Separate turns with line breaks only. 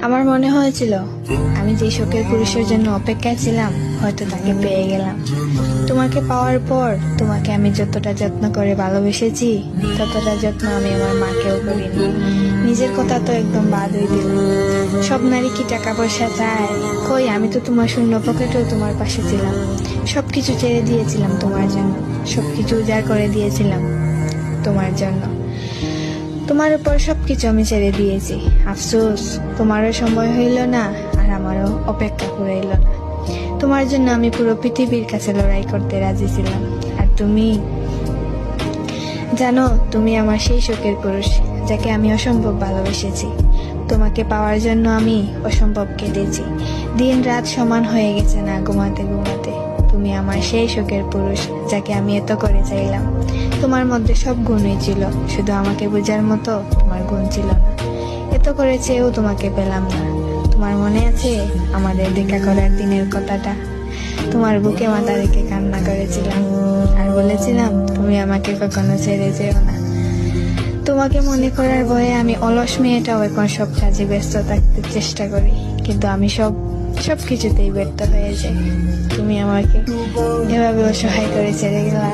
আমার মনে হয়েছিল আমি যে শখের পুরুষের জন্য অপেক্ষায় ছিলাম হয়তো তাকে পেয়ে গেলাম। তোমাকে পাওয়ার পর তোমাকে আমি যতটা যত্ন করে ভালোবেসেছি ততটা যত্ন আমি আমার মাকেও করিনি। নিজের কথা তো একদম বাদই দিলাম। সব নারী কি টাকা পয়সা চায়? কই, আমি তো তোমার শূন্য পকেটেও তোমার পাশে ছিলাম। সবকিছু ছেড়ে দিয়েছিলাম তোমার জন্য, সবকিছু উজাড় করে দিয়েছিলাম তোমার জন্য। তোমার উপর সবকিছু আমি ছেড়ে দিয়েছি। আফসোস, তোমারও সময় হইল না আর আমারও অপেক্ষা কুড়াইল না। তোমার জন্য আমি পুরো পৃথিবীর কাছে লড়াই করতে রাজি ছিলাম। আর তুমি জানো, তুমি আমার সেই শখের পুরুষ যাকে আমি অসম্ভব ভালোবেসেছি। তোমাকে পাওয়ার জন্য আমি অসম্ভব কেঁদেছি। দিন রাত সমান হয়ে গেছে না ঘুমাতে ঘুমাতে। তুমি আমার সেই শখের পুরুষ যাকে আমি এত করে চাইলাম। তোমার মধ্যে সব গুণই ছিল, শুধু আমাকে বোঝার মতো তোমার গুণ ছিল না। এত করে চেয়েও তোমাকে পেলাম না। তোমার মনে আছে আমাদের দেখা করার দিনের কথাটা? তোমার বুকে মাথা রেখে কান্না করেছিলাম আর বলেছিলাম তুমি আমাকে কখনো ছেড়ে যেও না। তোমাকে মনে করার ভয়ে আমি অলস মেয়েটাও এখন সব কাজে ব্যস্ত থাকতে চেষ্টা করি, কিন্তু আমি সবকিছুতেই ব্যর্থ হয়ে যাই। তুমি আমাকে এভাবে অসহায় করে ছেড়ে গেলা।